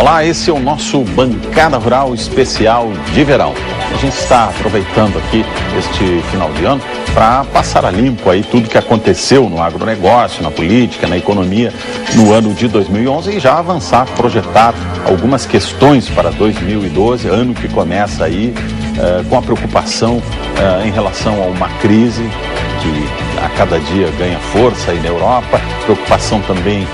Olá, esse é o nosso Bancada Rural Especial de Verão. A gente está aproveitando aqui este final de ano para passar a limpo aí tudo que aconteceu no agronegócio, na política, na economia no ano de 2011 e já avançar, projetar algumas questões para 2012, ano que começa aí com a preocupação em relação a uma crise que a cada dia ganha força aí na Europa, preocupação também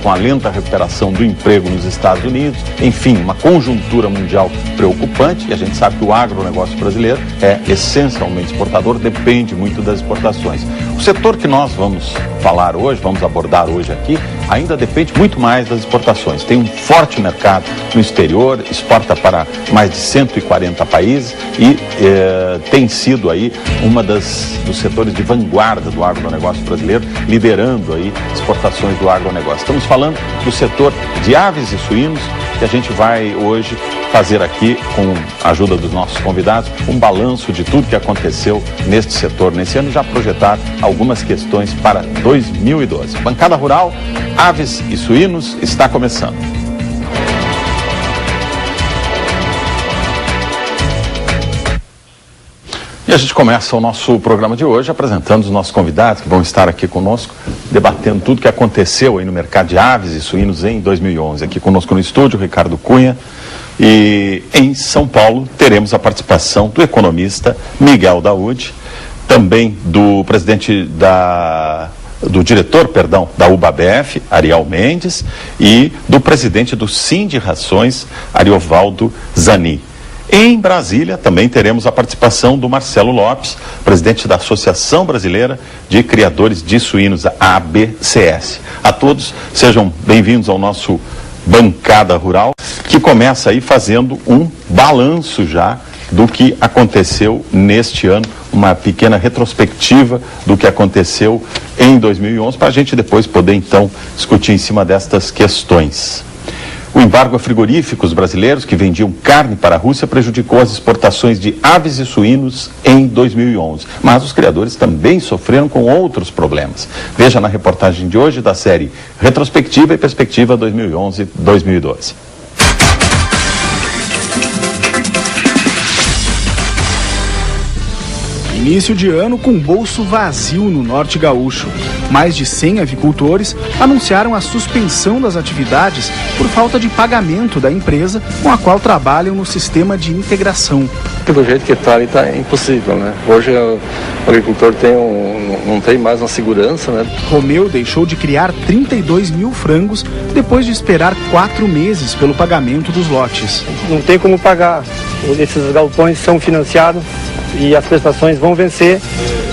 com a lenta recuperação do emprego nos Estados Unidos, enfim, uma conjuntura mundial preocupante, e a gente sabe que o agronegócio brasileiro é essencialmente exportador, depende muito das exportações. O setor que nós vamos falar hoje, vamos abordar hoje aqui, ainda depende muito mais das exportações. Tem um forte mercado no exterior, exporta para mais de 140 países e tem sido aí uma dos setores de vanguarda do agronegócio brasileiro, liderando aí exportações do agronegócio. Estamos falando do setor de aves e suínos, que a gente vai hoje fazer aqui, com a ajuda dos nossos convidados, um balanço de tudo que aconteceu neste setor nesse ano e já projetar algumas questões para 2012. Bancada Rural, Aves e Suínos, está começando. E a gente começa o nosso programa de hoje apresentando os nossos convidados que vão estar aqui conosco, debatendo tudo que aconteceu aí no mercado de aves e suínos em 2011. Aqui conosco no estúdio, Ricardo Cunha. E em São Paulo teremos a participação do economista Miguel Daúde, também do do diretor da UBABF, Ariel Mendes, e do presidente do Sindicações, Ariovaldo Zanin. Em Brasília também teremos a participação do Marcelo Lopes, presidente da Associação Brasileira de Criadores de Suínos, a ABCS. A todos, sejam bem-vindos ao nosso Bancada Rural, que começa aí fazendo um balanço já do que aconteceu neste ano, uma pequena retrospectiva do que aconteceu em 2011, para a gente depois poder então discutir em cima destas questões. O embargo a frigoríficos brasileiros que vendiam carne para a Rússia prejudicou as exportações de aves e suínos em 2011. Mas os criadores também sofreram com outros problemas. Veja na reportagem de hoje da série Retrospectiva e Perspectiva 2011-2012. Início de ano com bolso vazio no norte gaúcho. Mais de 100 avicultores anunciaram a suspensão das atividades por falta de pagamento da empresa com a qual trabalham no sistema de integração. Do jeito que está ali, está impossível, né? Hoje o agricultor não tem mais uma segurança, né? Romeu deixou de criar 32 mil frangos depois de esperar 4 meses pelo pagamento dos lotes. Não tem como pagar. Esses galpões são financiados e as prestações vão vencer.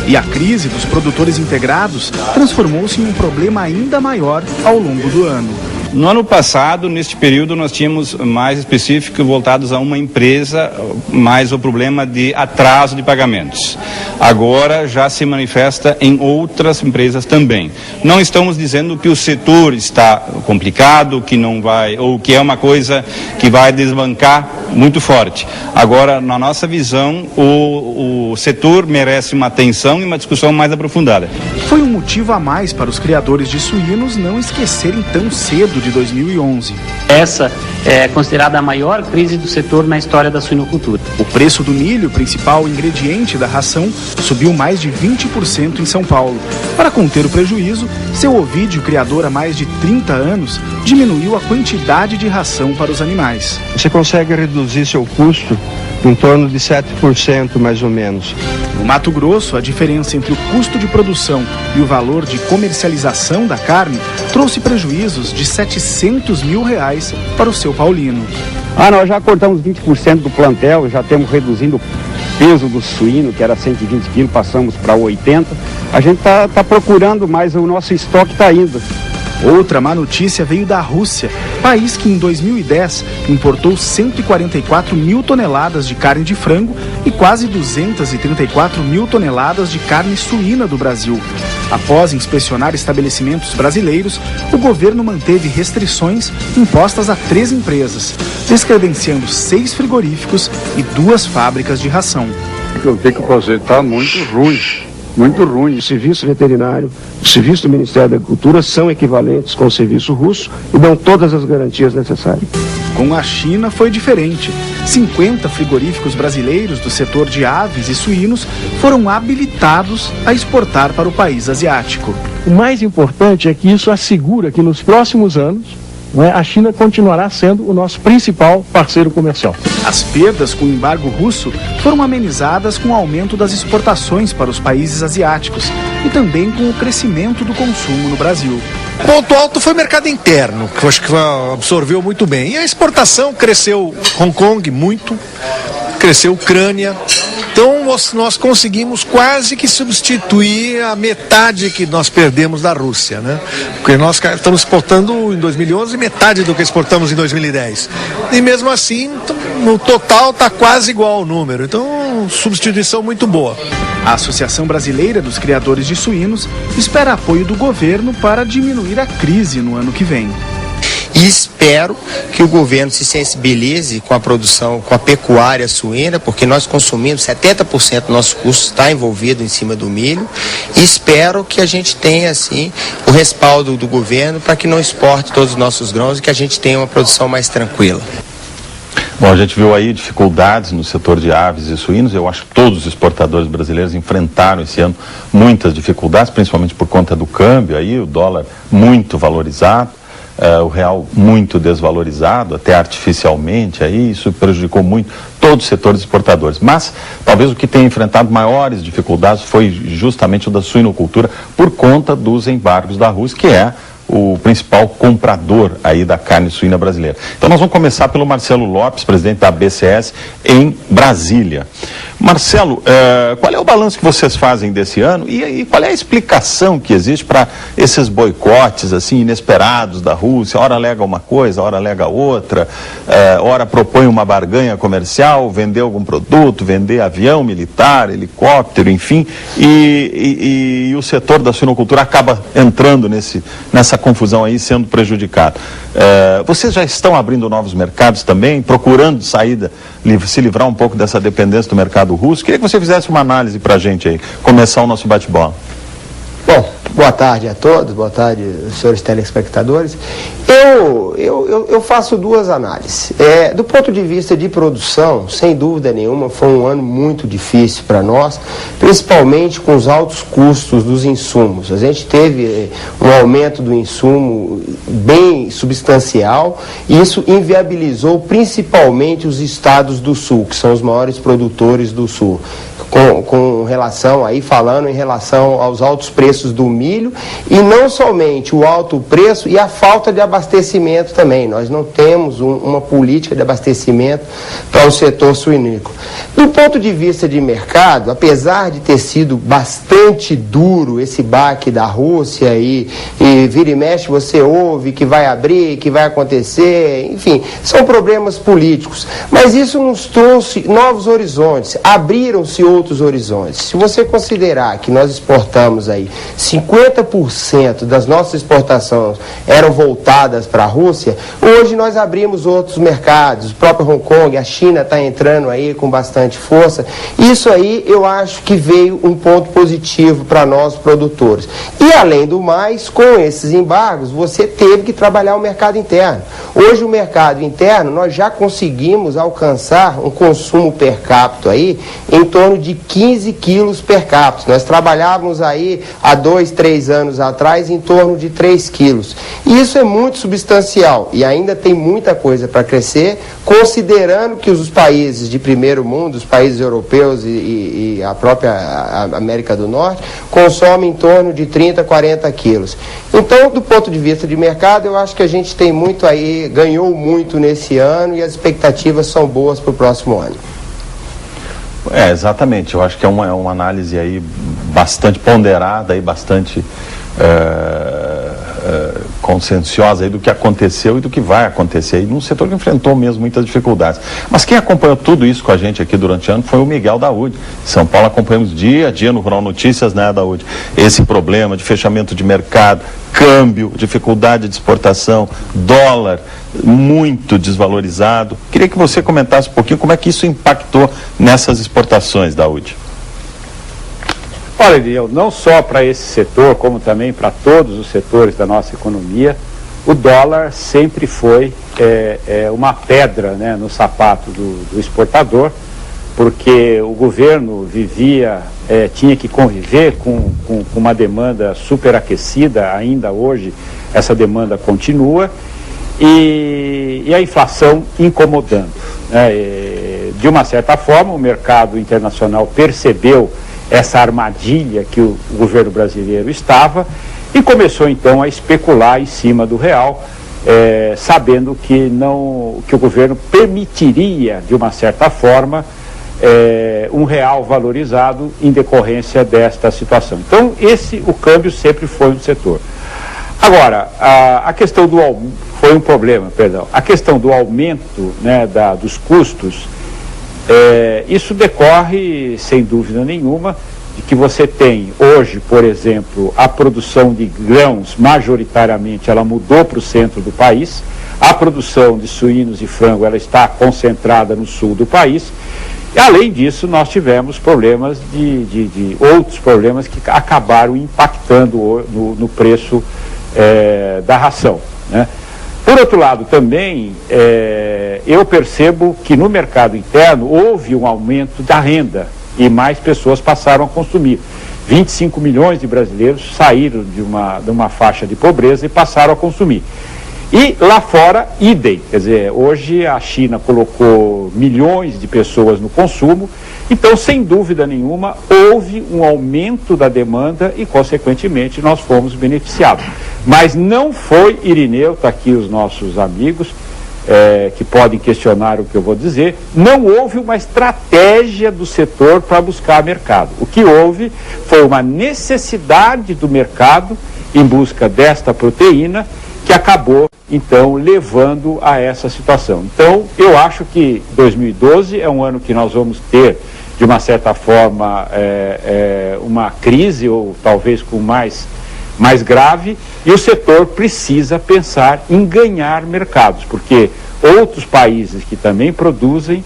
E a crise dos produtores integrados transformou-se em um problema ainda maior ao longo do ano. No ano passado, neste período, nós tínhamos mais específico voltados a uma empresa, mais o problema de atraso de pagamentos. Agora já se manifesta em outras empresas também. Não estamos dizendo que o setor está complicado, que não vai, ou que é uma coisa que vai desbancar muito forte. Agora, na nossa visão, o setor merece uma atenção e uma discussão mais aprofundada. Foi um motivo a mais para os criadores de suínos não esquecerem tão cedo de 2011. Essa é considerada a maior crise do setor na história da suinocultura. O preço do milho, principal ingrediente da ração, subiu mais de 20% em São Paulo. Para conter o prejuízo, seu Ovídio, criador há mais de 30 anos, diminuiu a quantidade de ração para os animais. Você consegue reduzir seu custo em torno de 7% mais ou menos. No Mato Grosso, a diferença entre o custo de produção e o valor de comercialização da carne trouxe prejuízos de R$700 mil para o seu paulino. Nós já cortamos 20% do plantel, já temos reduzindo o peso do suíno, que era 120 quilos, passamos para 80. A gente está procurando, mas o nosso estoque está indo. Outra má notícia veio da Rússia, país que em 2010 importou 144 mil toneladas de carne de frango e quase 234 mil toneladas de carne suína do Brasil. Após inspecionar estabelecimentos brasileiros, o governo manteve restrições impostas a 3 empresas, descredenciando 6 frigoríficos e 2 fábricas de ração. Eu vi que o projeto está muito ruim. muito ruim. O serviço veterinário, o serviço do Ministério da Agricultura são equivalentes com o serviço russo e dão todas as garantias necessárias. Com a China foi diferente. 50 frigoríficos brasileiros do setor de aves e suínos foram habilitados a exportar para o país asiático. O mais importante é que isso assegura que nos próximos anos a China continuará sendo o nosso principal parceiro comercial. As perdas com o embargo russo foram amenizadas com o aumento das exportações para os países asiáticos e também com o crescimento do consumo no Brasil. Ponto alto foi o mercado interno, que eu acho que absorveu muito bem. E a exportação cresceu Hong Kong muito, cresceu Ucrânia. Então nós conseguimos quase que substituir a metade que nós perdemos da Rússia, né? Porque nós estamos exportando em 2011 metade do que exportamos em 2010. E mesmo assim, no total está quase igual o número. Então, substituição muito boa. A Associação Brasileira dos Criadores de Suínos espera apoio do governo para diminuir a crise no ano que vem. E espero que o governo se sensibilize com a produção, com a pecuária suína, porque nós consumimos 70% do nosso custo está envolvido em cima do milho. E espero que a gente tenha, assim, o respaldo do governo para que não exporte todos os nossos grãos e que a gente tenha uma produção mais tranquila. Bom, a gente viu aí dificuldades no setor de aves e suínos. Eu acho que todos os exportadores brasileiros enfrentaram esse ano muitas dificuldades, principalmente por conta do câmbio, aí o dólar muito valorizado. O real muito desvalorizado, até artificialmente, aí isso prejudicou muito todos os setores exportadores. Mas talvez o que tenha enfrentado maiores dificuldades foi justamente o da suinocultura, por conta dos embargos da Rússia, que é o principal comprador aí da carne suína brasileira. Então nós vamos começar pelo Marcelo Lopes, presidente da BCS em Brasília. Marcelo, qual é o balanço que vocês fazem desse ano e qual é a explicação que existe para esses boicotes assim inesperados da Rússia? Ora alega uma coisa, ora alega outra, ora propõe uma barganha comercial, vender algum produto, vender avião militar, helicóptero, enfim, e o setor da suinocultura acaba entrando nessa confusão aí, sendo prejudicado. Vocês já estão abrindo novos mercados também, procurando saída, se livrar um pouco dessa dependência do mercado russo? Queria que você fizesse uma análise para a gente aí, começar o nosso bate-bola. Bom, boa tarde a todos, boa tarde, senhores telespectadores. Eu faço duas análises. Do ponto de vista de produção, sem dúvida nenhuma, foi um ano muito difícil para nós, principalmente com os altos custos dos insumos. A gente teve um aumento do insumo bem substancial e isso inviabilizou principalmente os estados do sul, que são os maiores produtores do sul. Com relação, aí falando em relação aos altos preços do milho e não somente o alto preço e a falta de abastecimento também. Nós não temos uma política de abastecimento para o setor suinícola. Do ponto de vista de mercado, apesar de ter sido bastante duro esse baque da Rússia e vira e mexe você ouve que vai abrir, que vai acontecer, enfim, são problemas políticos. Mas isso nos trouxe novos horizontes, abriram-se outros horizontes. Se você considerar que nós exportamos aí 50% das nossas exportações eram voltadas para a Rússia, hoje nós abrimos outros mercados, o próprio Hong Kong, a China está entrando aí com bastante força. Isso aí eu acho que veio um ponto positivo para nós produtores. E além do mais, com esses embargos, você teve que trabalhar o mercado interno. Hoje o mercado interno nós já conseguimos alcançar um consumo per capita aí em torno de 15 quilos per capita. Nós trabalhávamos aí há 2, 3 anos atrás em torno de 3 quilos. E isso é muito substancial e ainda tem muita coisa para crescer, considerando que os países de primeiro mundo, os países europeus e a própria América do Norte, consomem em torno de 30, 40 quilos. Então, do ponto de vista de mercado, eu acho que a gente tem muito aí, ganhou muito nesse ano e as expectativas são boas para o próximo ano. Exatamente, eu acho que é uma análise aí bastante ponderada e bastante conscienciosa aí do que aconteceu e do que vai acontecer aí num setor que enfrentou mesmo muitas dificuldades. Mas quem acompanhou tudo isso com a gente aqui durante o ano foi o Miguel Daúde. São Paulo acompanhamos dia a dia no Rural Notícias, né, Daúde? Esse problema de fechamento de mercado, câmbio, dificuldade de exportação, dólar muito desvalorizado. Queria que você comentasse um pouquinho como é que isso impactou nessas exportações, Daúde. Olha, Irineu, não só para esse setor, como também para todos os setores da nossa economia, o dólar sempre foi uma pedra, né, no sapato do exportador, porque o governo tinha que conviver com uma demanda superaquecida, ainda hoje essa demanda continua, e a inflação incomodando, né? De uma certa forma, o mercado internacional percebeu essa armadilha que o governo brasileiro estava e começou então a especular em cima do real, sabendo que o governo permitiria, de uma certa forma, um real valorizado em decorrência desta situação. Então, o câmbio sempre foi um setor. Agora, a questão foi um problema, perdão. A questão do aumento, né, dos custos, isso decorre, sem dúvida nenhuma, de que você tem hoje, por exemplo, a produção de grãos, majoritariamente, ela mudou para o centro do país. A produção de suínos e frango, ela está concentrada no sul do país. E, além disso, nós tivemos problemas outros problemas que acabaram impactando no preço da ração, né? Por outro lado, também, eu percebo que no mercado interno houve um aumento da renda e mais pessoas passaram a consumir. 25 milhões de brasileiros saíram de uma faixa de pobreza e passaram a consumir. E lá fora, idem, quer dizer, hoje a China colocou milhões de pessoas no consumo, então, sem dúvida nenhuma, houve um aumento da demanda e, consequentemente, nós fomos beneficiados. Mas não foi, Irineu, está aqui os nossos amigos, que podem questionar o que eu vou dizer, não houve uma estratégia do setor para buscar mercado. O que houve foi uma necessidade do mercado em busca desta proteína, que acabou, então, levando a essa situação. Então, eu acho que 2012 é um ano que nós vamos ter, de uma certa forma, uma crise, ou talvez com mais grave, e o setor precisa pensar em ganhar mercados, porque outros países que também produzem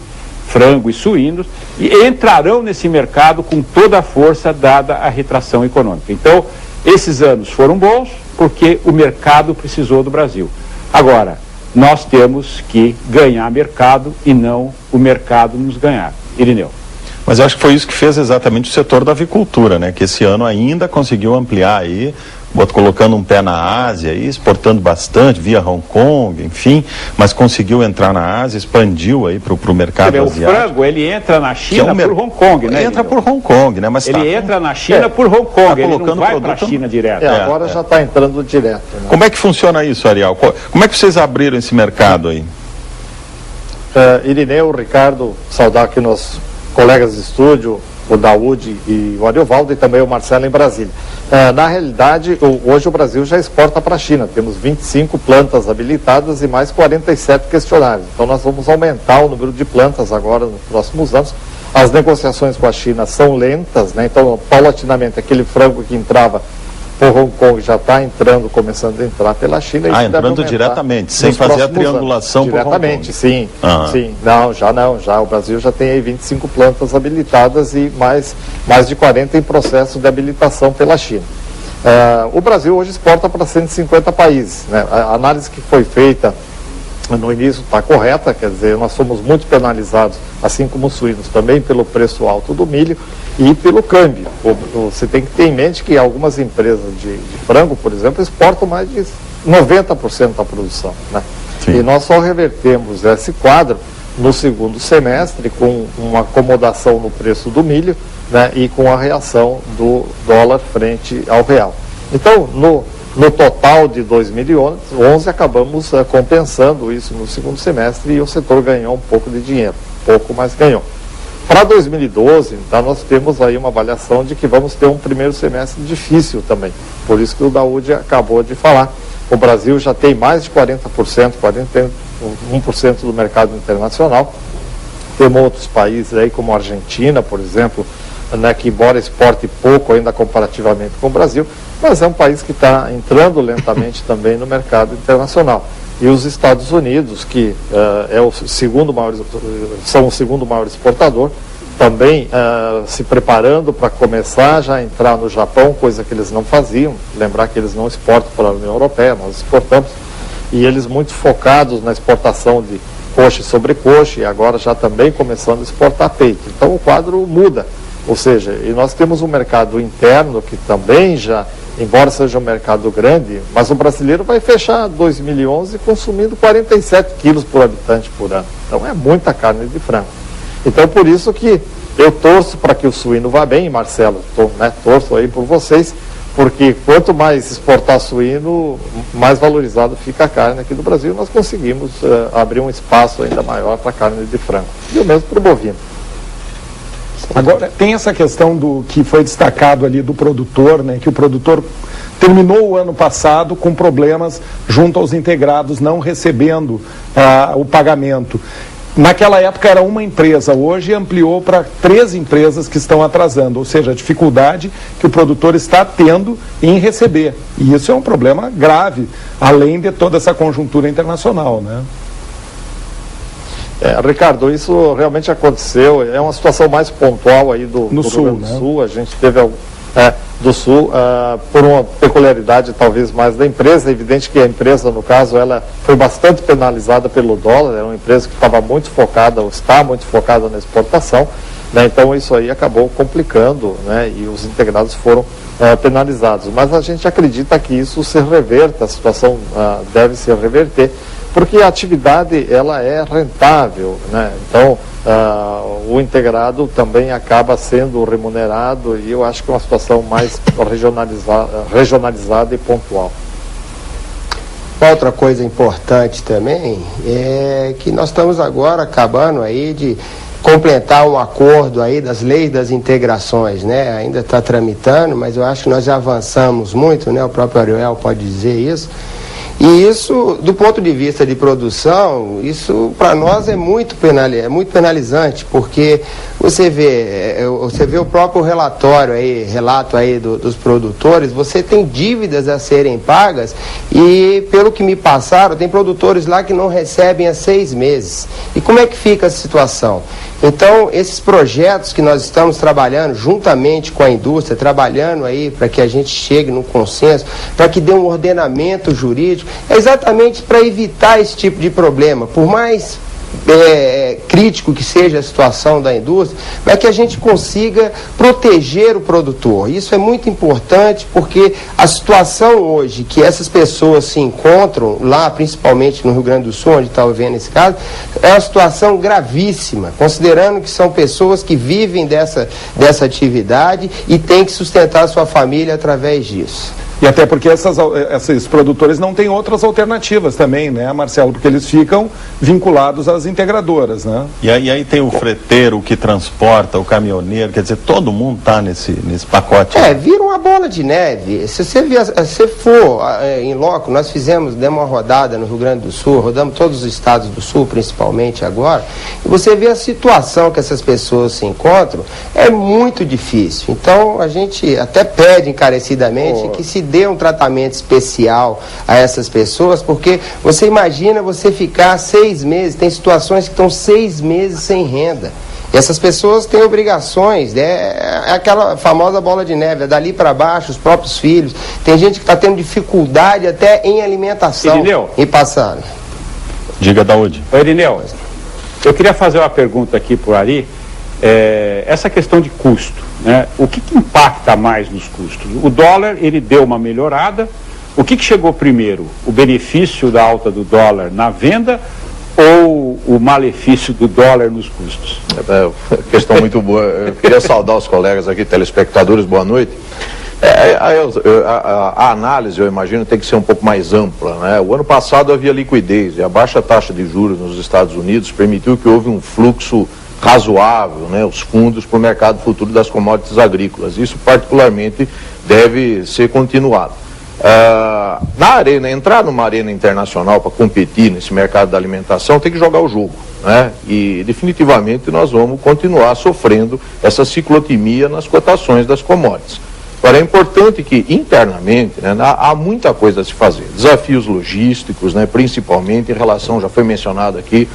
frango e suínos entrarão nesse mercado com toda a força dada a retração econômica. Então, esses anos foram bons porque o mercado precisou do Brasil. Agora, nós temos que ganhar mercado e não o mercado nos ganhar. Irineu. Mas eu acho que foi isso que fez exatamente o setor da avicultura, né? Que esse ano ainda conseguiu ampliar aí, colocando um pé na Ásia, exportando bastante via Hong Kong, enfim, mas conseguiu entrar na Ásia, expandiu aí para o mercado asiático. O frango, ele entra na China por Hong Kong, né? Entra por Hong Kong, né? Mas ele entra na China por Hong Kong, ele não vai para a China direto. Agora já está entrando direto. Né? Como é que funciona isso, Ariel? Como é que vocês abriram esse mercado aí? Irineu, Ricardo, saudar aqui nossos colegas de estúdio, o Daúde e o Ariovaldo, e também o Marcelo em Brasília. Na realidade, hoje o Brasil já exporta para a China. Temos 25 plantas habilitadas e mais 47 questionários. Então nós vamos aumentar o número de plantas agora nos próximos anos. As negociações com a China são lentas, né? Então, paulatinamente, aquele frango que entrava por Hong Kong já está começando a entrar pela China. Entrando diretamente, sem fazer a triangulação por Hong Kong. Diretamente, sim. Sim. Já o Brasil já tem aí 25 plantas habilitadas e mais de 40 em processo de habilitação pela China. O Brasil hoje exporta para 150 países, né? A análise que foi feita no início está correta, quer dizer, nós somos muito penalizados, assim como os suínos, também pelo preço alto do milho e pelo câmbio. Você tem que ter em mente que algumas empresas de frango, por exemplo, exportam mais de 90% da produção, né? E nós só revertemos esse quadro no segundo semestre com uma acomodação no preço do milho, né, e com a reação do dólar frente ao real. Então, no total de 2011, acabamos compensando isso no segundo semestre e o setor ganhou um pouco de dinheiro, pouco, mas ganhou. Para 2012, então, nós temos aí uma avaliação de que vamos ter um primeiro semestre difícil também. Por isso que o Daúde acabou de falar. O Brasil já tem mais de 40%, 41% do mercado internacional. Temos outros países aí, como a Argentina, por exemplo, né, que embora exporte pouco ainda comparativamente com o Brasil, mas é um país que está entrando lentamente também no mercado internacional. E os Estados Unidos, que são o segundo maior exportador, também se preparando para começar já a entrar no Japão, coisa que eles não faziam. Lembrar que eles não exportam para a União Europeia, nós exportamos. E eles muito focados na exportação de coxa e sobrecoxa, e agora já também começando a exportar peito. Então o quadro muda. Ou seja, e nós temos um mercado interno que também já, embora seja um mercado grande, mas o brasileiro vai fechar 2011 consumindo 47 quilos por habitante por ano. Então é muita carne de frango. Então por isso que eu torço para que o suíno vá bem, Marcelo, torço aí por vocês, porque quanto mais exportar suíno, mais valorizado fica a carne aqui do Brasil. Nós conseguimos abrir um espaço ainda maior para a carne de frango. E o mesmo para o bovino. Agora, tem essa questão do que foi destacado ali do produtor, né, que o produtor terminou o ano passado com problemas junto aos integrados, não recebendo o pagamento. Naquela época era uma empresa, hoje ampliou para 3 empresas que estão atrasando, ou seja, a dificuldade que o produtor está tendo em receber. E isso é um problema grave, além de toda essa conjuntura internacional, né? Ricardo, isso realmente aconteceu, é uma situação mais pontual aí do Rio Grande do Sul, a gente teve do Sul, por uma peculiaridade talvez mais da empresa. É evidente que a empresa, no caso, ela foi bastante penalizada pelo dólar, era uma empresa que estava muito focada, ou está muito focada na exportação, né? Então isso aí acabou complicando, né? E os integrados foram penalizados. Mas a gente acredita que isso se reverta, a situação deve se reverter, porque a atividade ela é rentável, né? Então o integrado também acaba sendo remunerado, e eu acho que é uma situação mais regionalizada e pontual. Outra coisa importante também é que nós estamos agora acabando aí de completar um acordo aí das leis das integrações, né? Ainda está tramitando, mas eu acho que nós já avançamos muito, né? O próprio Ariel pode dizer isso. E isso, do ponto de vista de produção, isso para nós é muito penalizante, porque você vê o próprio relato aí dos produtores, você tem dívidas a serem pagas, e pelo que me passaram, tem produtores lá que não recebem há 6 meses. E como é que fica a situação? Então, esses projetos que nós estamos trabalhando juntamente com a indústria, trabalhando aí para que a gente chegue num consenso, para que dê um ordenamento jurídico, é exatamente para evitar esse tipo de problema. Por mais crítico que seja a situação da indústria, para que a gente consiga proteger o produtor. Isso é muito importante, porque a situação hoje que essas pessoas se encontram lá, principalmente no Rio Grande do Sul, onde está vendo esse caso, é uma situação gravíssima, considerando que são pessoas que vivem dessa atividade e têm que sustentar a sua família através disso. E até porque esses produtores não têm outras alternativas também, né, Marcelo? Porque eles ficam vinculados às integradoras, né? E aí tem o freteiro que transporta, o caminhoneiro, quer dizer, todo mundo está nesse pacote. Vira uma bola de neve. Se você for em loco, nós demos uma rodada no Rio Grande do Sul, rodamos todos os estados do Sul, principalmente agora, e você vê a situação que essas pessoas se encontram, é muito difícil. Então, a gente até pede encarecidamente que se dê um tratamento especial a essas pessoas, porque você imagina você ficar 6 meses, tem situações que estão 6 meses sem renda. E essas pessoas têm obrigações, é aquela famosa bola de neve, é dali para baixo, os próprios filhos. Tem gente que está tendo dificuldade até em alimentação. Irineu. E passando. Diga, Daúde. Irineu, eu queria fazer uma pergunta aqui para o Ari. Essa questão de custo, né? O que impacta mais nos custos? O dólar, ele deu uma melhorada. O que chegou primeiro? O benefício da alta do dólar na venda ou o malefício do dólar nos custos? Questão muito boa. Eu queria saudar os colegas aqui, telespectadores, boa noite. A análise, eu imagino, tem que ser um pouco mais ampla, né? O ano passado havia liquidez e a baixa taxa de juros nos Estados Unidos permitiu que houve um fluxo razoável, né, os fundos para o mercado futuro das commodities agrícolas. Isso particularmente deve ser continuado. Entrar numa arena internacional para competir nesse mercado da alimentação tem que jogar o jogo, né? E definitivamente nós vamos continuar sofrendo essa ciclotimia nas cotações das commodities. Agora, é importante que internamente, né, há muita coisa a se fazer. Desafios logísticos, né, principalmente em relação, já foi mencionado aqui,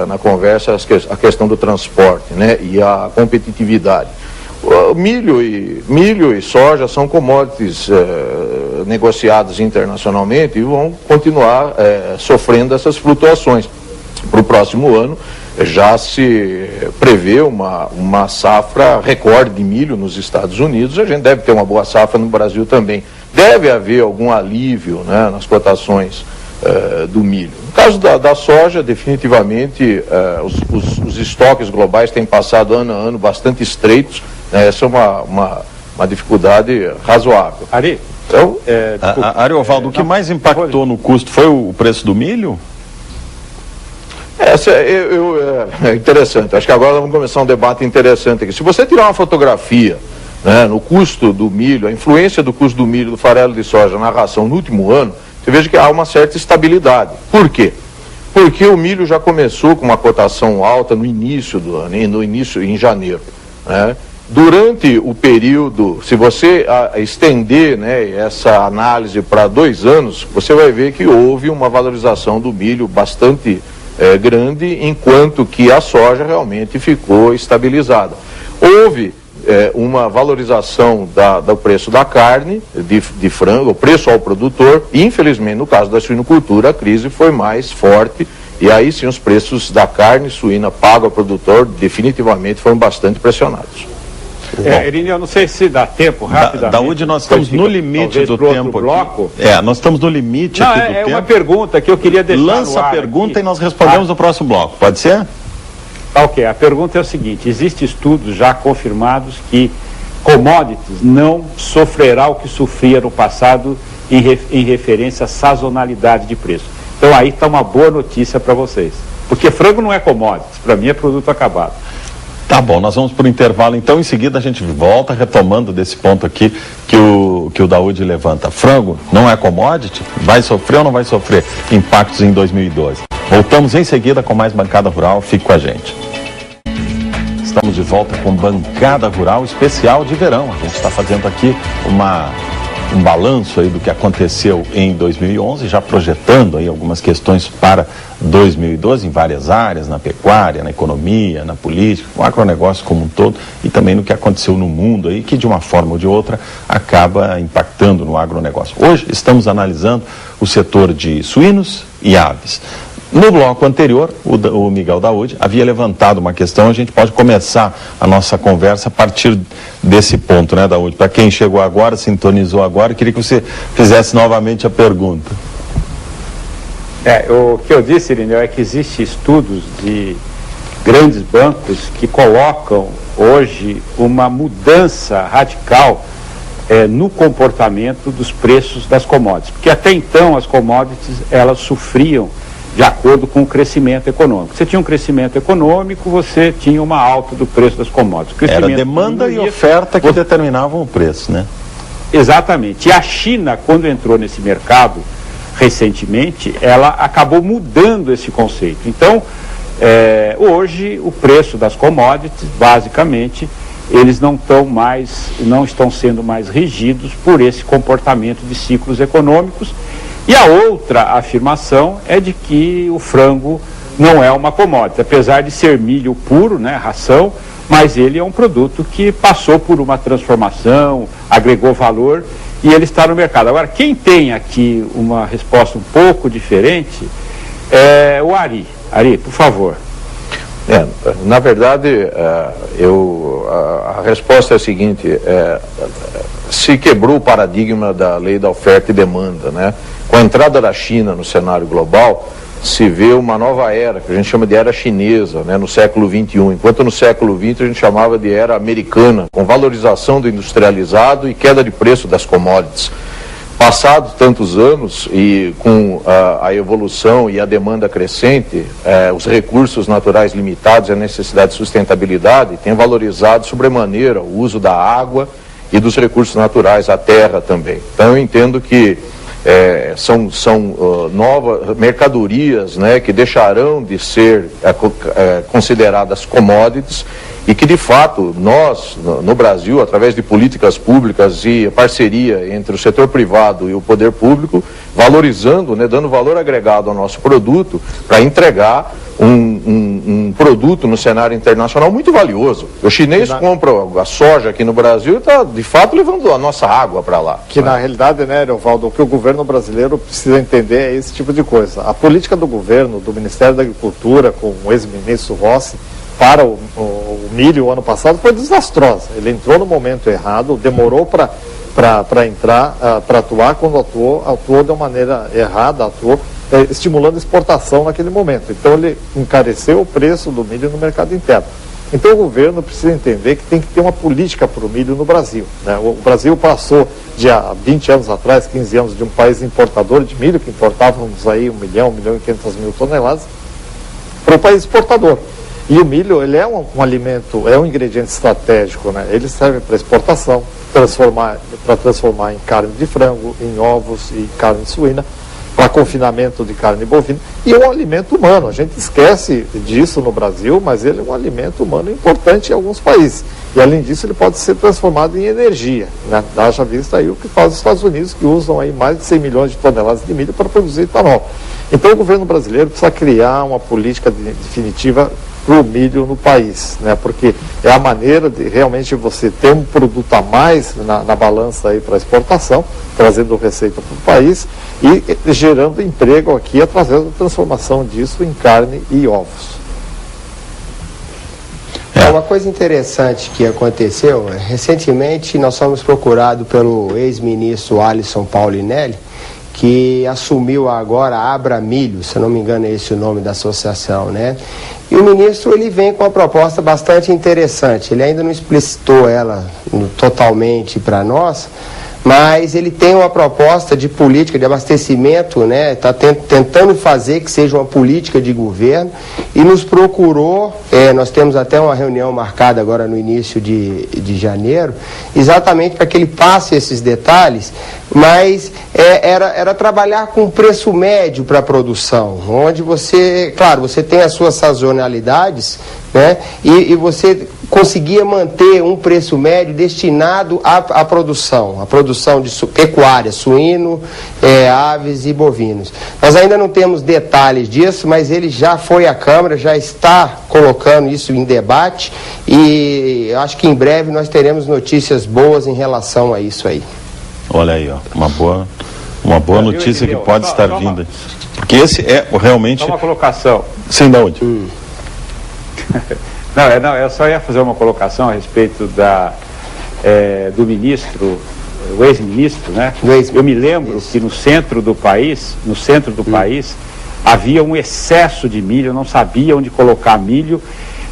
na conversa a questão do transporte, né, e a competitividade. Milho e soja são commodities negociadas internacionalmente e vão continuar sofrendo essas flutuações. Para o próximo ano já se prevê uma safra recorde de milho nos Estados Unidos. A gente deve ter uma boa safra no Brasil também. Deve haver algum alívio, né, nas cotações do milho. No caso da soja, definitivamente os estoques globais têm passado ano a ano bastante estreitos. Essa é uma dificuldade razoável. Ari? Então, Ariovaldo, o que mais impactou no custo foi o preço do milho? É interessante. Acho que agora vamos começar um debate interessante aqui. Se você tirar uma fotografia, né, no custo do milho, a influência do custo do milho, do farelo de soja na ração no último ano, você veja que há uma certa estabilidade. Por quê? Porque o milho já começou com uma cotação alta no início do ano, em janeiro, né? Durante o período, se você estender, né, essa análise para 2 anos, você vai ver que houve uma valorização do milho bastante grande, enquanto que a soja realmente ficou estabilizada. Houve uma valorização do preço da carne, de frango, o preço ao produtor, e infelizmente no caso da suinocultura a crise foi mais forte, e aí sim os preços da carne suína pago ao produtor definitivamente foram bastante pressionados. Irineu, eu não sei se dá tempo rapidamente. Daúde, nós estamos no limite do tempo bloco. Nós estamos no limite aqui do tempo. É uma pergunta que eu queria deixar Lança a pergunta aqui, e nós respondemos no próximo bloco, pode ser? Ok, a pergunta é o seguinte: existem estudos já confirmados que commodities não sofrerá o que sofria no passado em referência à sazonalidade de preço. Então aí está uma boa notícia para vocês, porque frango não é commodities, para mim é produto acabado. Tá bom, nós vamos para o intervalo, então em seguida a gente volta retomando desse ponto aqui que o Daúde levanta. Frango não é commodity? Vai sofrer ou não vai sofrer impactos em 2012? Voltamos em seguida com mais Bancada Rural, fique com a gente. Estamos de volta com Bancada Rural especial de verão. A gente está fazendo aqui um balanço aí do que aconteceu em 2011, já projetando aí algumas questões para 2012 em várias áreas, na pecuária, na economia, na política, no agronegócio como um todo e também no que aconteceu no mundo aí, que de uma forma ou de outra acaba impactando no agronegócio. Hoje estamos analisando o setor de suínos e aves. No bloco anterior, o Miguel Daúde havia levantado uma questão, a gente pode começar a nossa conversa a partir desse ponto, né, Daúde? Para quem chegou agora, sintonizou agora, queria que você fizesse novamente a pergunta. O que eu disse, Irineu, é que existem estudos de grandes bancos que colocam hoje uma mudança radical no comportamento dos preços das commodities. Porque até então as commodities, elas sofriam de acordo com o crescimento econômico. Você tinha um crescimento econômico, você tinha uma alta do preço das commodities. Era demanda e oferta que determinavam o preço, né? Exatamente. E a China, quando entrou nesse mercado recentemente, ela acabou mudando esse conceito. Então, hoje, o preço das commodities, basicamente, eles não estão sendo mais regidos por esse comportamento de ciclos econômicos. E a outra afirmação é de que o frango não é uma commodity, apesar de ser milho puro, né, ração, mas ele é um produto que passou por uma transformação, agregou valor e ele está no mercado. Agora, quem tem aqui uma resposta um pouco diferente é o Ari. Ari, por favor. Na verdade, a resposta é a seguinte: se quebrou o paradigma da lei da oferta e demanda, né? Com a entrada da China no cenário global, se vê uma nova era, que a gente chama de era chinesa, né, no século XXI, enquanto no século XX a gente chamava de era americana, com valorização do industrializado e queda de preço das commodities. Passados tantos anos e com a evolução e a demanda crescente, os recursos naturais limitados e a necessidade de sustentabilidade têm valorizado sobremaneira o uso da água e dos recursos naturais, a terra também. Então eu entendo que são novas mercadorias, né, que deixarão de ser consideradas commodities e que de fato nós, no Brasil, através de políticas públicas e parceria entre o setor privado e o poder público, valorizando, né, dando valor agregado ao nosso produto para entregar um produto no cenário internacional muito valioso. O chinês compra a soja aqui no Brasil e está, de fato, levando a nossa água para lá. Que na realidade, né, Evaldo, o que o governo brasileiro precisa entender é esse tipo de coisa. A política do governo, do Ministério da Agricultura, com o ex-ministro Rossi, para o milho ano passado foi desastrosa. Ele entrou no momento errado, demorou para entrar, para atuar. Quando atuou de uma maneira errada, atuou estimulando exportação naquele momento. Então ele encareceu o preço do milho no mercado interno. Então o governo precisa entender que tem que ter uma política para o milho no Brasil, né? O Brasil passou de há 20 anos atrás, 15 anos, de um país importador de milho, que importávamos aí 1 milhão e 500 mil toneladas, para um país exportador. E o milho, ele é um alimento, é um ingrediente estratégico, né? Ele serve para exportação, para transformar em carne de frango, em ovos e carne suína, para confinamento de carne bovina, e é um alimento humano. A gente esquece disso no Brasil, mas ele é um alimento humano importante em alguns países. E além disso, ele pode ser transformado em energia, né? Haja vista aí o que faz os Estados Unidos, que usam aí mais de 100 milhões de toneladas de milho para produzir etanol. Então o governo brasileiro precisa criar uma política definitiva para o milho no país, né? Porque é a maneira de realmente você ter um produto a mais na balança aí para exportação, trazendo receita para o país e gerando emprego aqui através da transformação disso em carne e ovos. Uma coisa interessante que aconteceu, recentemente nós fomos procurados pelo ex-ministro Alisson Paulinelli, que assumiu agora a Abra Milho, se eu não me engano é esse o nome da associação, né? E o ministro, ele vem com uma proposta bastante interessante. Ele ainda não explicitou ela totalmente para nós, mas ele tem uma proposta de política de abastecimento, né? Está tentando fazer que seja uma política de governo e nos procurou, nós temos até uma reunião marcada agora no início de janeiro, exatamente para que ele passe esses detalhes, mas era trabalhar com preço médio para a produção, onde você, claro, você tem as suas sazonalidades, né? E você conseguia manter um preço médio destinado à produção de pecuária, suíno, aves e bovinos. Nós ainda não temos detalhes disso, mas ele já foi à Câmara, já está colocando isso em debate e acho que em breve nós teremos notícias boas em relação a isso aí. Olha aí, ó, uma boa notícia que pode estar vinda. Porque esse é realmente... Só uma colocação. Sim, da onde? Não, eu só ia fazer uma colocação a respeito do ministro, o ex-ministro, né? Eu me lembro que no centro do país, havia um excesso de milho, não sabia onde colocar milho,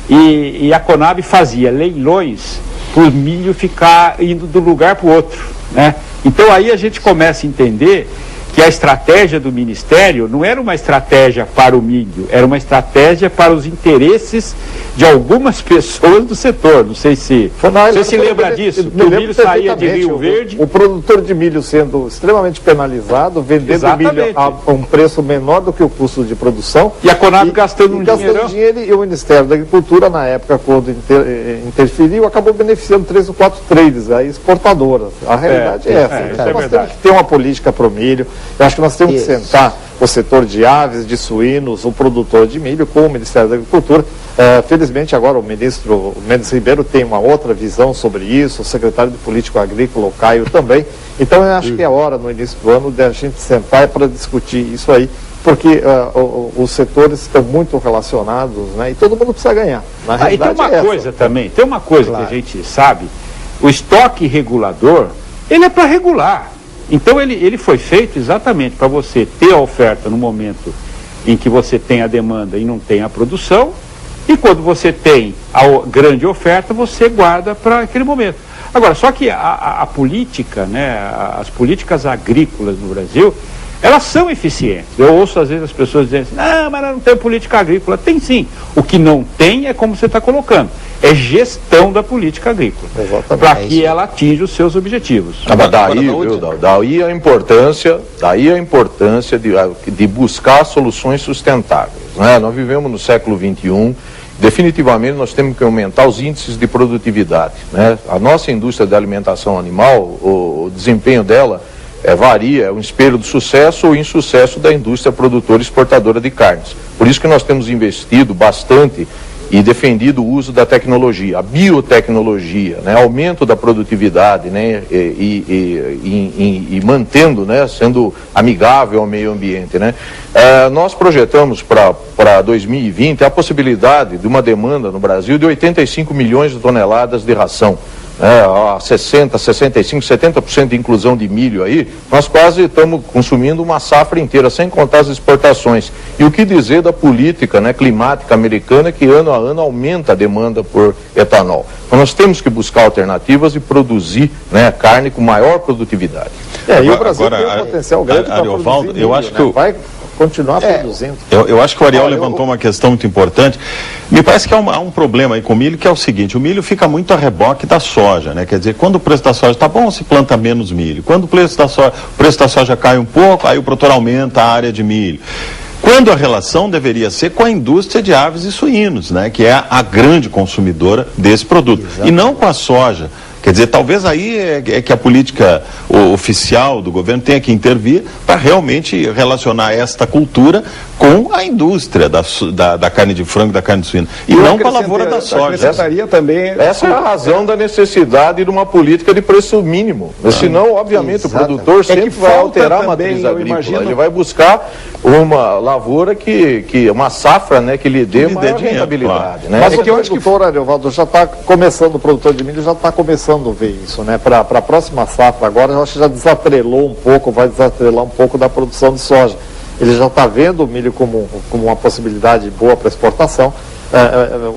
e a Conab fazia leilões para o milho ficar indo do lugar para o outro, né? Então aí a gente começa a entender que a estratégia do Ministério não era uma estratégia para o milho, era uma estratégia para os interesses de algumas pessoas do setor. Não sei se você se lembra disso, que o milho saía de Rio Verde. O produtor de milho sendo extremamente penalizado, vendendo milho a um preço menor do que o custo de produção. E a Conab gastando um dinheiro, e o Ministério da Agricultura, na época, quando interferiu, acabou beneficiando 3 ou 4 traders, aí, exportadoras. A realidade é essa. Então nós temos que ter uma política para o milho. Eu acho que nós temos que sentar o setor de aves, de suínos, o produtor de milho com o Ministério da Agricultura. Felizmente agora o ministro Mendes Ribeiro tem uma outra visão sobre isso, o secretário de Política Agrícola, o Caio, também. Então eu acho que é hora, no início do ano, de a gente sentar para discutir isso aí, porque os setores estão muito relacionados, né? E todo mundo precisa ganhar. Na realidade, tem uma coisa que a gente sabe, o estoque regulador, ele é para regular. Então ele foi feito exatamente para você ter a oferta no momento em que você tem a demanda e não tem a produção, e quando você tem a grande oferta, você guarda para aquele momento. Agora, só que a política, né, as políticas agrícolas no Brasil, elas são eficientes. Eu ouço às vezes as pessoas dizendo assim, não, mas não tem política agrícola. Tem sim. O que não tem é como você está colocando. É gestão da política agrícola. Para que ela atinja os seus objetivos. Daí a importância de buscar soluções sustentáveis, né? Nós vivemos no século XXI, definitivamente nós temos que aumentar os índices de produtividade, né? A nossa indústria de alimentação animal, o desempenho dela varia, é um espelho do sucesso ou insucesso da indústria produtora e exportadora de carnes. Por isso que nós temos investido bastante e defendido o uso da tecnologia, a biotecnologia, né, aumento da produtividade, né, e mantendo, né, sendo amigável ao meio ambiente, né. Nós projetamos para 2020 a possibilidade de uma demanda no Brasil de 85 milhões de toneladas de ração. 60, 65, 70% de inclusão de milho aí, nós quase estamos consumindo uma safra inteira, sem contar as exportações. E o que dizer da política, né, climática americana, que ano a ano aumenta a demanda por etanol. Então nós temos que buscar alternativas e produzir, né, carne com maior produtividade. E o Brasil tem um potencial grande para produzir milho, eu acho que vai continuar produzindo. Eu acho que o Ariel levantou uma questão muito importante. Me parece que há um problema aí com o milho, que é o seguinte: o milho fica muito a reboque da soja, né? Quer dizer, quando o preço da soja está bom, se planta menos milho. Quando o preço da soja cai um pouco, aí o produtor aumenta a área de milho. Quando a relação deveria ser com a indústria de aves e suínos, né? Que é a grande consumidora desse produto. Exato. E não com a soja. Quer dizer, talvez aí é que a política oficial do governo tenha que intervir para realmente relacionar esta cultura com a indústria da carne de frango e da carne de suíno. E não com a lavoura da soja. Essa é a razão da necessidade de uma política de preço mínimo. Senão, obviamente, o produtor sempre vai alterar a matriz agrícola. Ele vai buscar uma lavoura uma safra, né, que lhe dê maior rentabilidade. Né? Mas o produtor, Ariovaldo, já está começando, o produtor de milho já está começando a ver isso, né? Para a próxima safra agora, eu acho que já desatrelou um pouco, vai desatrelar um pouco da produção de soja. Ele já está vendo o milho como uma possibilidade boa para exportação.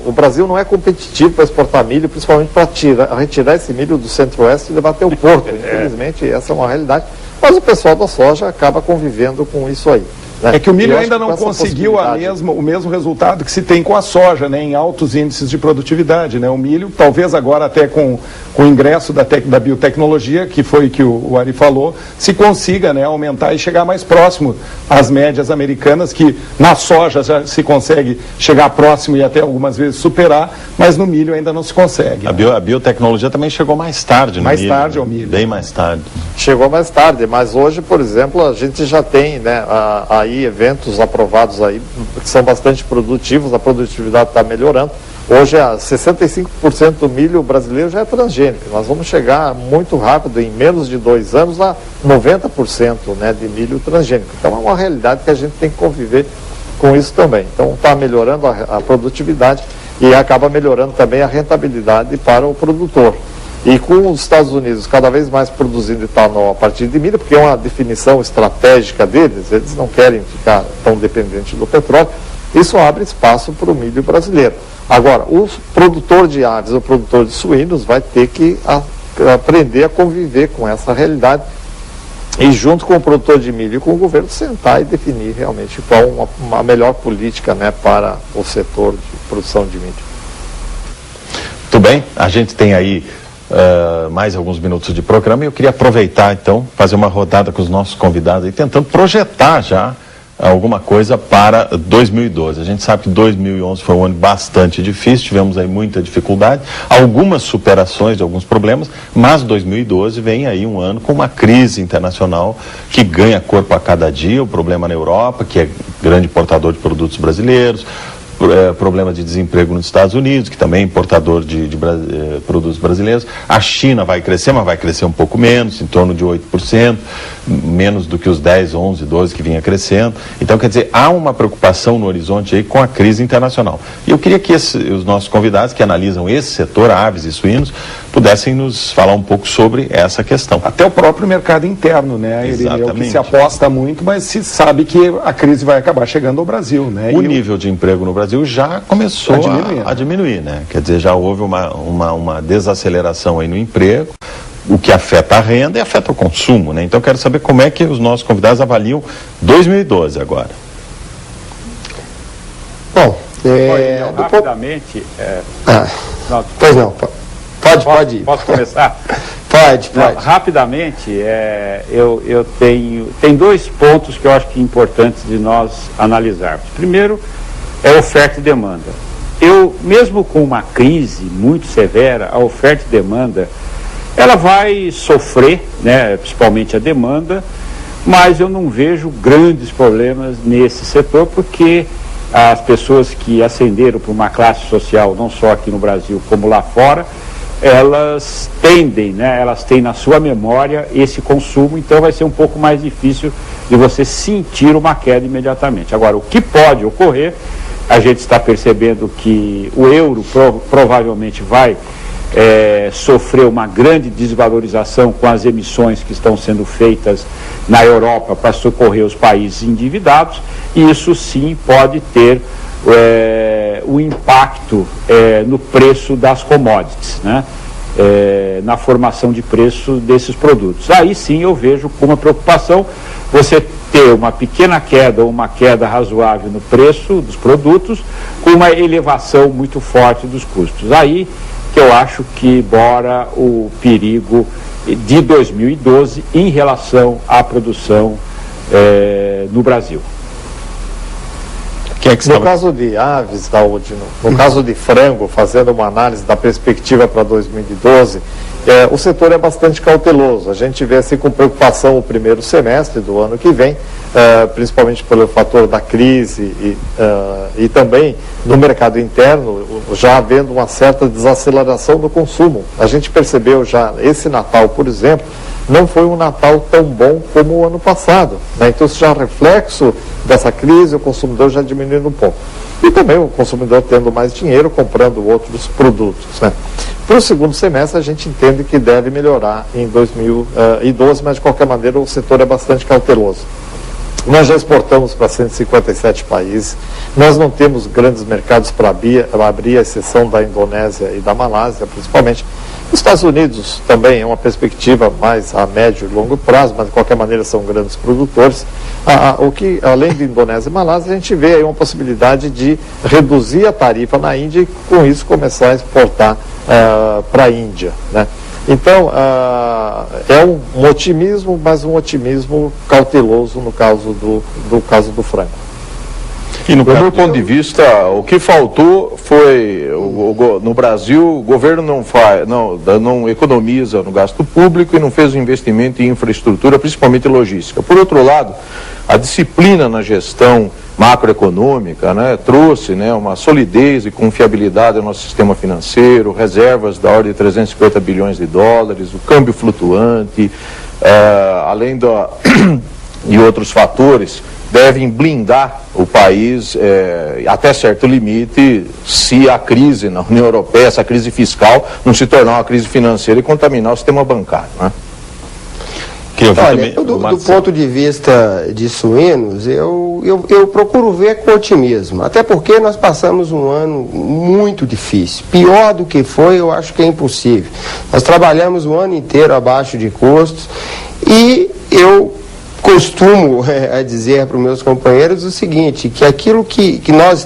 O Brasil não é competitivo para exportar milho, principalmente para retirar esse milho do centro-oeste e levar até o porto. Infelizmente, essa é uma realidade. Mas o pessoal da soja acaba convivendo com isso aí. É que o milho ainda não conseguiu o mesmo resultado que se tem com a soja, né, em altos índices de produtividade, né? O milho, talvez agora até com o ingresso da biotecnologia, que foi que o Ari falou, se consiga, né, aumentar e chegar mais próximo às médias americanas, que na soja já se consegue chegar próximo e até algumas vezes superar, mas no milho ainda não se consegue. A biotecnologia também chegou mais tarde no milho. Mais tarde ao milho. Bem mais tarde. Chegou mais tarde, mas hoje, por exemplo, a gente já tem, né, aí eventos aprovados aí que são bastante produtivos, a produtividade está melhorando. Hoje, 65% do milho brasileiro já é transgênico. Nós vamos chegar muito rápido, em menos de 2 anos, a 90%, né, de milho transgênico. Então é uma realidade que a gente tem que conviver com isso também. Então está melhorando a produtividade e acaba melhorando também a rentabilidade para o produtor. E com os Estados Unidos cada vez mais produzindo etanol a partir de milho, porque é uma definição estratégica deles, eles não querem ficar tão dependentes do petróleo, isso abre espaço para o milho brasileiro. Agora, o produtor de aves, o produtor de suínos vai ter que aprender a conviver com essa realidade e junto com o produtor de milho e com o governo sentar e definir realmente qual uma melhor política, né, para o setor de produção de milho. Muito bem, a gente tem aí mais alguns minutos de programa e eu queria aproveitar então, fazer uma rodada com os nossos convidados e tentando projetar já alguma coisa para 2012. A gente sabe que 2011 foi um ano bastante difícil, tivemos aí muita dificuldade, algumas superações de alguns problemas, mas 2012 vem aí um ano com uma crise internacional que ganha corpo a cada dia, o problema na Europa, que é grande importador de produtos brasileiros, problema de desemprego nos Estados Unidos, que também é importador de produtos brasileiros. A China vai crescer, mas vai crescer um pouco menos, em torno de 8%, menos do que os 10, 11, 12 que vinha crescendo. Então, quer dizer, há uma preocupação no horizonte aí com a crise internacional. E eu queria que os nossos convidados que analisam esse setor, aves e suínos, pudessem nos falar um pouco sobre essa questão. Até o próprio mercado interno, né, Irineu, que se aposta muito, mas se sabe que a crise vai acabar chegando ao Brasil, né? O nível de emprego no Brasil já começou a diminuir, né? Quer dizer, já houve uma desaceleração aí no emprego, o que afeta a renda e afeta o consumo, né? Então, eu quero saber como é que os nossos convidados avaliam 2012 agora. Bom, rapidamente... pois não, pode ir. Posso começar? Pode. Não, rapidamente, tem 2 pontos que eu acho que é importantes de nós analisarmos. Primeiro, é oferta e demanda. mesmo com uma crise muito severa, a oferta e demanda, ela vai sofrer, né, principalmente a demanda, mas eu não vejo grandes problemas nesse setor, porque as pessoas que ascenderam para uma classe social, não só aqui no Brasil como lá fora, elas tendem, né, elas têm na sua memória esse consumo, então vai ser um pouco mais difícil de você sentir uma queda imediatamente. Agora, o que pode ocorrer, a gente está percebendo que o euro provavelmente vai sofrer uma grande desvalorização com as emissões que estão sendo feitas na Europa para socorrer os países endividados, e isso sim pode ter o impacto no preço das commodities, né? Na formação de preço desses produtos. Aí sim eu vejo com uma preocupação você ter uma pequena queda ou uma queda razoável no preço dos produtos com uma elevação muito forte dos custos. Aí que eu acho que mora o perigo de 2012 em relação à produção no Brasil. No caso de aves, no caso de frango, fazendo uma análise da perspectiva para 2012, o setor é bastante cauteloso. A gente vê assim com preocupação o primeiro semestre do ano que vem, principalmente pelo fator da crise e também no mercado interno, já havendo uma certa desaceleração do consumo. A gente percebeu já esse Natal, por exemplo, não foi um Natal tão bom como o ano passado, né? Então, isso já é reflexo dessa crise, o consumidor já diminuindo um pouco. E também o consumidor tendo mais dinheiro, comprando outros produtos, né? Para o segundo semestre, a gente entende que deve melhorar em 2012, mas de qualquer maneira o setor é bastante cauteloso. Nós já exportamos para 157 países, nós não temos grandes mercados para abrir, a exceção da Indonésia e da Malásia, principalmente. Os Estados Unidos também é uma perspectiva mais a médio e longo prazo, mas de qualquer maneira são grandes produtores. O que, além de Indonésia e Malásia, a gente vê aí uma possibilidade de reduzir a tarifa na Índia e com isso começar a exportar para a Índia, né? Então, é um otimismo, mas um otimismo cauteloso no caso do frango. E do meu ponto de vista, o que faltou foi, no Brasil, o governo não economiza no gasto público e não fez o investimento em infraestrutura, principalmente logística. Por outro lado, a disciplina na gestão macroeconômica, né, trouxe, né, uma solidez e confiabilidade ao nosso sistema financeiro, reservas da ordem de 350 bilhões de dólares, o câmbio flutuante, além de outros fatores, devem blindar o país até certo limite, se a crise na União Europeia, essa crise fiscal, não se tornar uma crise financeira e contaminar o sistema bancário, né? Olha, do ponto de vista de suínos, eu procuro ver com otimismo, até porque nós passamos um ano muito difícil, pior do que foi, eu acho que é impossível. Nós trabalhamos o ano inteiro abaixo de custos e eu costumo dizer para os meus companheiros o seguinte, que aquilo que nós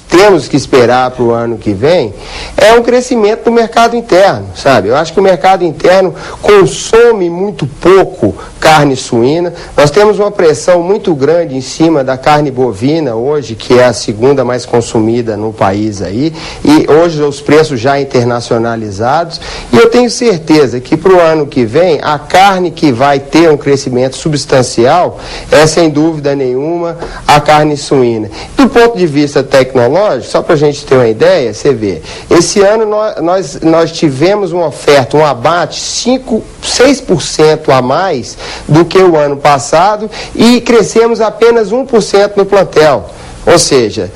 temos que esperar para o ano que vem é um crescimento do mercado interno, sabe? Eu acho que o mercado interno consome muito pouco carne suína, nós temos uma pressão muito grande em cima da carne bovina hoje, que é a segunda mais consumida no país aí, e hoje os preços já internacionalizados, e eu tenho certeza que para o ano que vem, a carne que vai ter um crescimento substancial é, sem dúvida nenhuma, a carne suína. Do ponto de vista tecnológico, só para a gente ter uma ideia, você vê, esse ano nós tivemos uma oferta, um abate 6% a mais do que o ano passado e crescemos apenas 1% no plantel. Ou seja,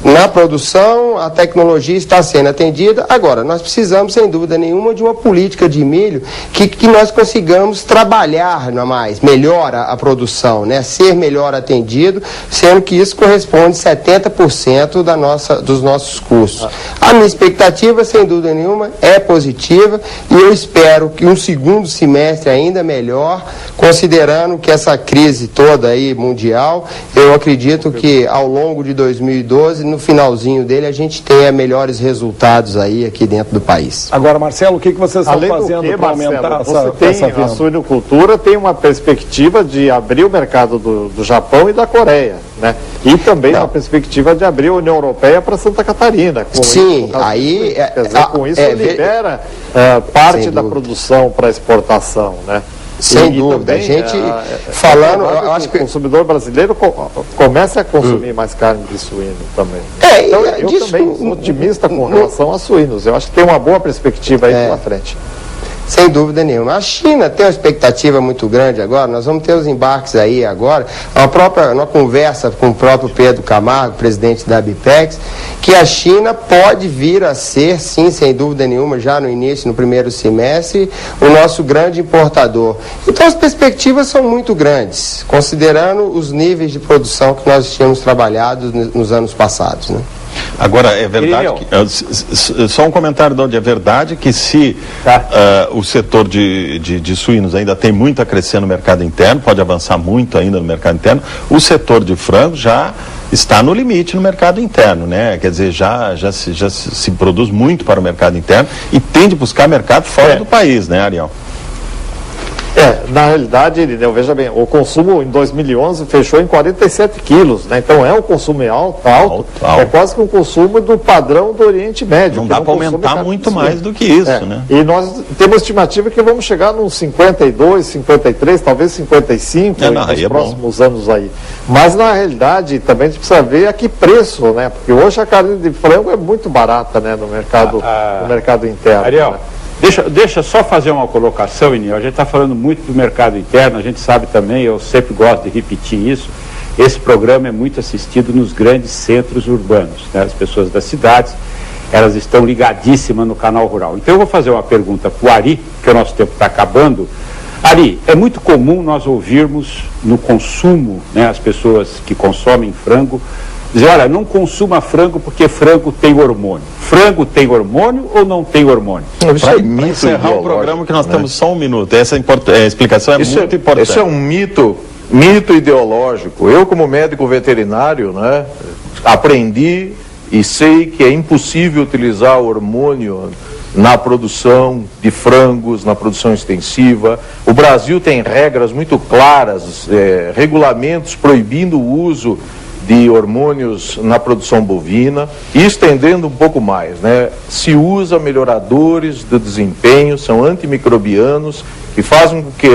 na produção a tecnologia está sendo atendida. Agora, nós precisamos, sem dúvida nenhuma, de uma política de milho que nós consigamos trabalhar melhor a produção, né? Ser melhor atendido, sendo que isso corresponde a 70% dos nossos custos. A minha expectativa, sem dúvida nenhuma, é positiva e eu espero que um segundo semestre ainda melhor, considerando que essa crise toda aí mundial, eu acredito que ao longo de 2012 no finalzinho dele a gente tenha melhores resultados aí aqui dentro do país. Agora, Marcelo, o que vocês estão fazendo para aumentar essa venda? A suinocultura tem uma perspectiva de abrir o mercado do Japão e da Coreia, né? E também uma perspectiva de abrir a União Europeia para Santa Catarina. Sim, aí... Quer dizer, com isso libera parte da produção para exportação, né? Sem dúvida. Também, a gente falando, eu acho que o consumidor brasileiro começa a consumir mais carne de suíno também. Então, eu também sou otimista com relação a suínos. Eu acho que tem uma boa perspectiva aí pela frente. Sem dúvida nenhuma. A China tem uma expectativa muito grande agora, nós vamos ter os embarques aí agora, uma conversa com o próprio Pedro Camargo, presidente da ABIPEX, que a China pode vir a ser, sim, sem dúvida nenhuma, já no início, no primeiro semestre, o nosso grande importador. Então as perspectivas são muito grandes, considerando os níveis de produção que nós tínhamos trabalhado nos anos passados, né? Agora, é verdade que, só um comentário, Dodi, é verdade que se o setor de suínos ainda tem muito a crescer no mercado interno, pode avançar muito ainda no mercado interno, o setor de frango já está no limite no mercado interno, né? Quer dizer, já se produz muito para o mercado interno e tem de buscar mercado fora do país, né, Ariel? Na realidade, Irineu, veja bem, o consumo em 2011 fechou em 47 quilos, né? Então é um consumo alto. É quase que um consumo do padrão do Oriente Médio. Não dá para aumentar muito mais do que isso, né? E nós temos estimativa que vamos chegar nos 52, 53, talvez 55 nos próximos anos aí. Mas na realidade também a gente precisa ver a que preço, né? Porque hoje a carne de frango é muito barata, né? No mercado interno. Ariel, né? Deixa só fazer uma colocação, Inês. A gente está falando muito do mercado interno, a gente sabe também, eu sempre gosto de repetir isso, esse programa é muito assistido nos grandes centros urbanos, né? As pessoas das cidades, elas estão ligadíssimas no canal rural. Então eu vou fazer uma pergunta para o Ari, que o nosso tempo está acabando. Ari, é muito comum nós ouvirmos no consumo, né, as pessoas que consomem frango, dizer, olha, não consuma frango porque frango tem hormônio. Frango tem hormônio ou não tem hormônio? Para encerrar o programa, que nós temos só um minuto. Essa explicação é muito importante. Isso é um mito ideológico. Eu, como médico veterinário, né, aprendi e sei que é impossível utilizar hormônio na produção de frangos, na produção extensiva. O Brasil tem regras muito claras, regulamentos proibindo o uso de hormônios na produção bovina, e estendendo um pouco mais, né? Se usa melhoradores do desempenho, são antimicrobianos, que fazem com que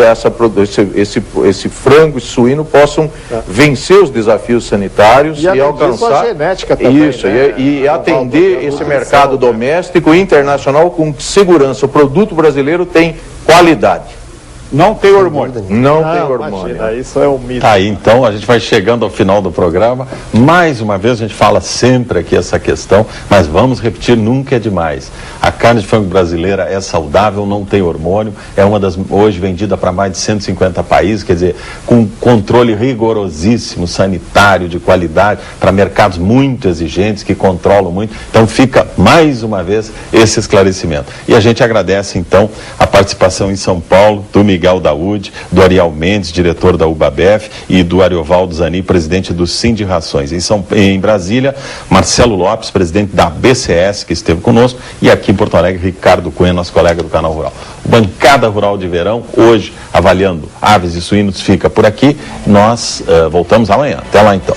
esse frango e suíno possam vencer os desafios sanitários e alcançar a genética também, isso, né? e atender esse mercado doméstico e internacional com segurança. O produto brasileiro tem qualidade. Não tem hormônio. Não tem hormônio. Imagina, isso é um mito. Tá aí, então, a gente vai chegando ao final do programa. Mais uma vez, a gente fala sempre aqui essa questão, mas vamos repetir, nunca é demais. A carne de frango brasileira é saudável, não tem hormônio, é uma das hoje vendida para mais de 150 países, quer dizer, com controle rigorosíssimo, sanitário, de qualidade, para mercados muito exigentes, que controlam muito. Então fica, mais uma vez, esse esclarecimento. E a gente agradece, então, a participação em São Paulo do Miguel Daúde, do Ariel Mendes, diretor da UBABEF, e do Ariovaldo Zani, presidente do Sindicações. Em Brasília, Marcelo Lopes, presidente da BCS, que esteve conosco, e aqui em Porto Alegre, Ricardo Cunha, nosso colega do Canal Rural. Bancada Rural de Verão, hoje, avaliando aves e suínos, fica por aqui. Nós voltamos amanhã. Até lá, então.